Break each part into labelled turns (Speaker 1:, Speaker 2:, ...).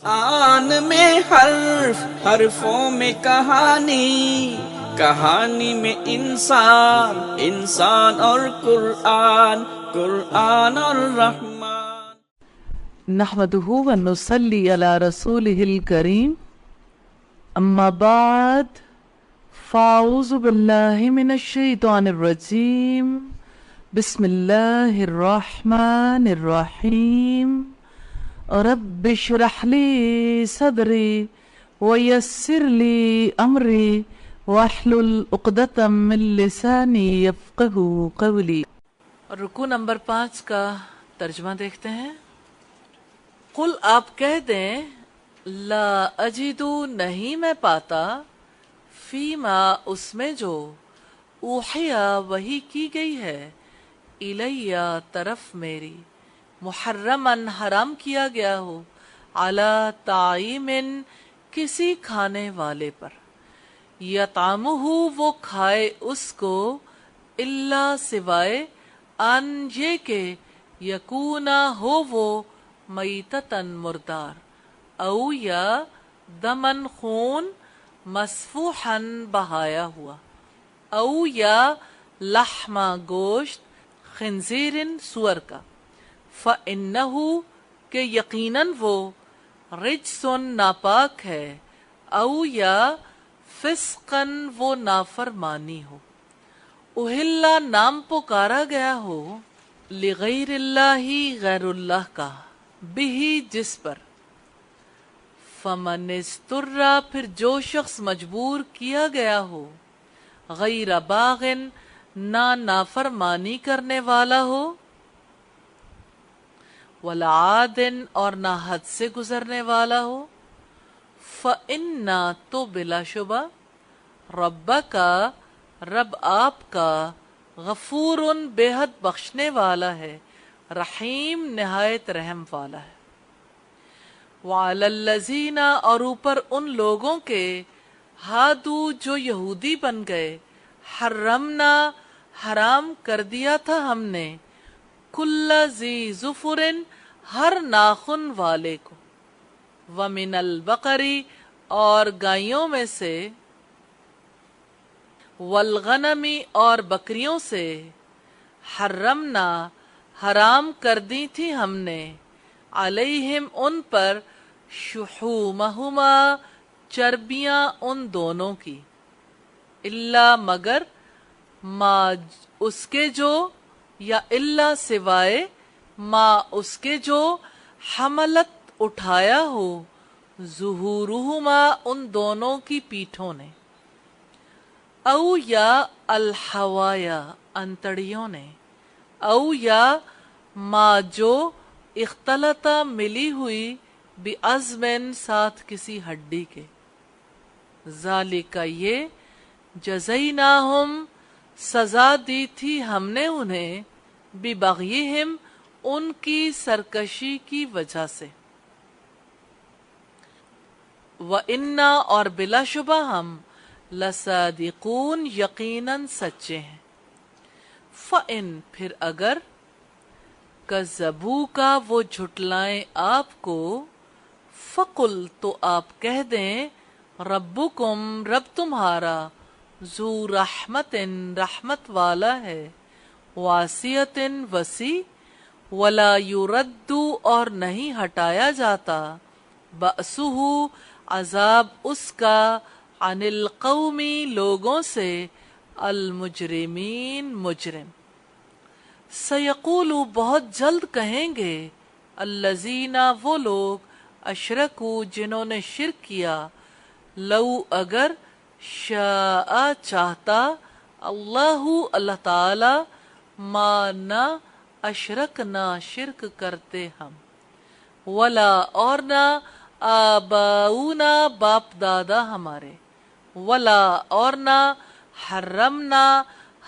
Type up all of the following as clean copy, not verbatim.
Speaker 1: قرآن میں حرف، حرفوں میں کہانی، کہانی میں انسان، انسان اور قرآن، قرآن اور رحمان۔
Speaker 2: نحمده ونصلي على رسوله الكريم، اما بعد فاعوذ باللہ من الشیطان الرجیم، بسم اللہ الرحمن الرحیم۔ رب اشرح لي صدري ويسر لي امري واحلل عقدۃ من لسانی یفقہوا قولی۔ رکوع نمبر 5 کا ترجمہ دیکھتے ہیں۔ قل آپ کہہ دیں، لا اجدو نہیں میں پاتا، فیما اس میں جو، اوحیا وحی کی گئی ہے، الیہ طرف میری، محرمن حرام کیا گیا ہو، علی طعیم کسی کھانے والے پر، یطعمہ وہ کھائے اس کو، الا سوائے، ان یہ کہ یکونا ہو وہ، میتتن مردار، او یا دمن خون، مسفوحن بہایا ہوا، او یا لحما گوشت، خنزیرن سور کا، فَإِنَّهُ کہ یقیناً وہ، رجسن ناپاک ہے، او یا فسقن وہ نافرمانی ہو، اہلا نام پکارا گیا ہو، لغیر اللہ غیر اللہ کا، بھی جس پر، فمن اضطر پھر جو شخص مجبور کیا گیا ہو، غیر باغن نہ نافرمانی کرنے والا ہو، ولا عادن اور نہ حد سے گزرنے والا ہو، فَإِنَّا تو بلا شبہ، ربک رب آپ کا، غفور بے حد بخشنے والا ہے، رحیم نہایت رحم والا ہے۔ وَعَلَى الَّذِينَ اور اوپر ان لوگوں کے، ہادو جو یہودی بن گئے، حرمنا حرام کر دیا تھا ہم نے، کل ذی ظفر ہر ناخن والے کو، ومن البقر اور گائیوں میں سے، والغنم اور بکریوں سے، حرمنا حرام کر دی تھی ہم نے، علیہم ان پر، شحومہما چربیاں ان دونوں کی، الا مگر، ما اس کے جو، یا الا سوائے، ما اس کے جو، حملت اٹھایا ہو، ظہورہما ان دونوں کی پیٹھوں نے، او یا الحوایا انتڑیوں نے، او یا ما جو، اختلطا ملی ہوئی، بعظم ساتھ کسی ہڈی کے، ذالک یہ، جزیناہم سزا دی تھی ہم نے انہیں، ببغیہم ان کی سرکشی کی وجہ سے، وَإِنَّا اور بلا شبہ ہم، لصادقون یقیناً سچے ہیں۔ فَإِن پھر اگر، کذبوک وہ جھٹلائیں آپ کو، فقل تو آپ کہہ دیں، ربکم رب تمہارا، ذو رحمت رحمت والا ہے، واسعۃ وسیع، ولا یرد اور نہیں ہٹایا جاتا، بأسہ عذاب اس کا، عن القوم لوگوں سے، المجرمین مجرم۔ سیقول بہت جلد کہیں گے، الذین وہ لوگ، اشرکوا جنہوں نے شرک کیا، لو اگر، شاء چاہتا، اللہ اللہ تعالی، ما نہ، اشرکنا شرک کرتے ہم، ولا اور نہ، آباؤنا باپ دادا ہمارے، ولا اور نہ، حرمنا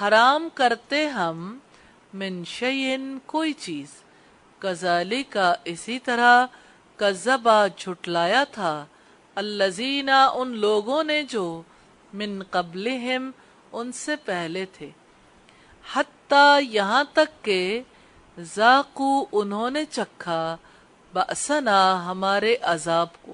Speaker 2: حرام کرتے ہم، من شیئن کوئی چیز، کذالک اسی طرح، کذبا جھٹلایا تھا، الذین ان لوگوں نے جو، من قبلہم ان سے پہلے تھے، حتیٰ یہاں تک کہ، ذاقوا انہوں نے چکھا، بأسنا ہمارے عذاب کو،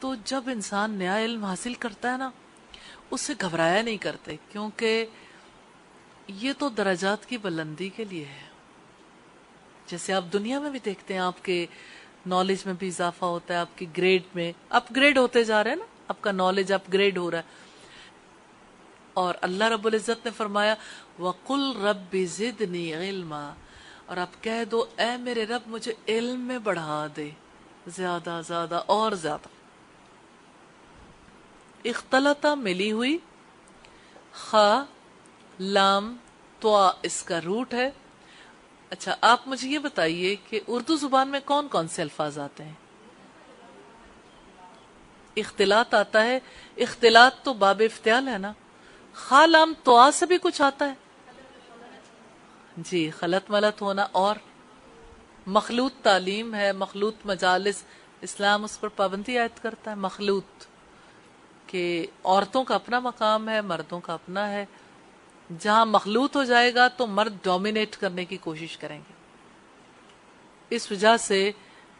Speaker 2: تو جب انسان نیا علم حاصل کرتا ہے نا، اسے گھبرایا نہیں کرتے، کیونکہ یہ تو درجات کی بلندی کے لیے ہے. جیسے آپ دنیا میں بھی دیکھتے ہیں، آپ کے نالج میں بھی اضافہ ہوتا ہے، آپ کی گریڈ میں اپ گریڈ ہوتے جا رہے ہیں نا، آپ کا نالج اپ گریڈ ہو رہا ہے. اور اللہ رب العزت نے فرمایا وَقُلْ رَبِّ زِدْنِي عِلْمًا، اور آپ کہہ دو اے میرے رب مجھے علم میں بڑھا دے، زیادہ زیادہ اور زیادہ. اختلطہ ملی ہوئی، خا لام توا اس کا روٹ ہے. اچھا آپ مجھے یہ بتائیے کہ اردو زبان میں کون کون سے الفاظ آتے ہیں؟ اختلاط آتا ہے. اختلاط تو باب افتعال ہے نا. خا لام توا سے بھی کچھ آتا ہے؟ جی، خلط ملط ہونا. اور مخلوط تعلیم ہے، مخلوط مجالس، اسلام اس پر پابندی عائد کرتا ہے. مخلوط کہ عورتوں کا اپنا مقام ہے، مردوں کا اپنا ہے. جہاں مخلوط ہو جائے گا تو مرد ڈومینیٹ کرنے کی کوشش کریں گے. اس وجہ سے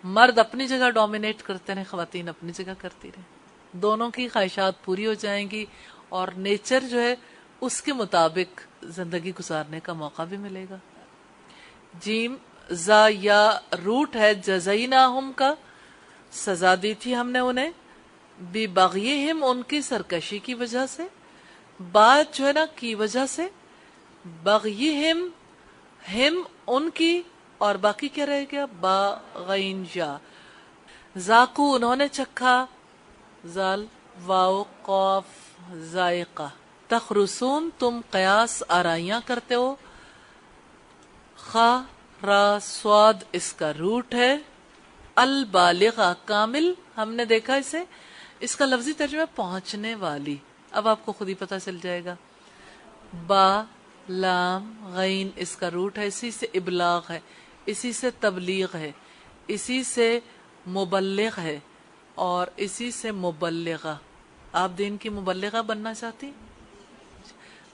Speaker 2: مرد اپنی جگہ ڈومینیٹ کرتے رہیں، خواتین اپنی جگہ کرتی رہیں. دونوں کی خواہشات پوری ہو جائیں گی اور نیچر جو ہے اس کے مطابق زندگی گزارنے کا موقع بھی ملے گا. جیم زا یا روٹ ہے جزیناہم کا، سزا دی تھی ہم نے انہیں، بی بغیہم ان کی سرکشی کی وجہ سے، بات جو ہے نا کی وجہ سے، بغیہم ہم ان کی، اور باقی کیا رہ گیا با غین جا. ذاقو انہوں نے چکھا، زال واو قاف ذائقہ. تخرسون تم قیاس آرائیاں کرتے ہو، خا را سواد اس کا روٹ ہے. البالغہ کامل، ہم نے دیکھا اسے، اس کا لفظی ترجمہ پہنچنے والی. اب آپ کو خود ہی پتہ چل جائے گا. با لام غین اس کا روٹ ہے، اسی سے ابلاغ ہے، اسی سے تبلیغ ہے، اسی سے مبلغ ہے، اور اسی سے مبلغہ. آپ دین کی مبلغہ بننا چاہتی؟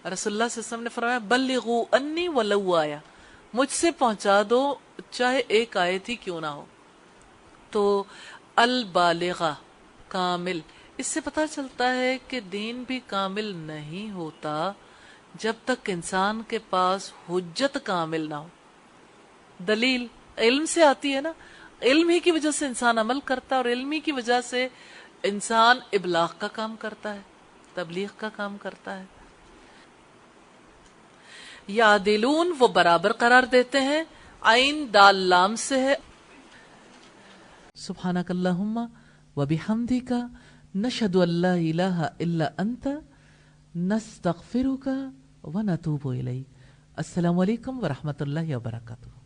Speaker 2: رسول اللہ صلی اللہ علیہ وسلم نے فرمایا بلغوا انی ولو آیا، مجھ سے پہنچا دو چاہے ایک آیت ہی کیوں نہ ہو. تو البالغہ کامل، اس سے پتہ چلتا ہے کہ دین بھی کامل نہیں ہوتا جب تک انسان کے پاس حجت کامل نہ ہو. دلیل علم سے آتی ہے نا، علم ہی کی وجہ سے انسان عمل کرتا ہے، اور علم ہی کی وجہ سے انسان ابلاغ کا کام کرتا ہے، تبلیغ کا کام کرتا ہے. یعدلون وہ برابر قرار دیتے ہیں، عین دال لام سے ہے. سبحانک اللہم وبحمدک نشہد ان لا الہ الا انت نستغفرک ونتوب الیک. السلام علیکم ورحمۃ اللہ وبرکاتہ.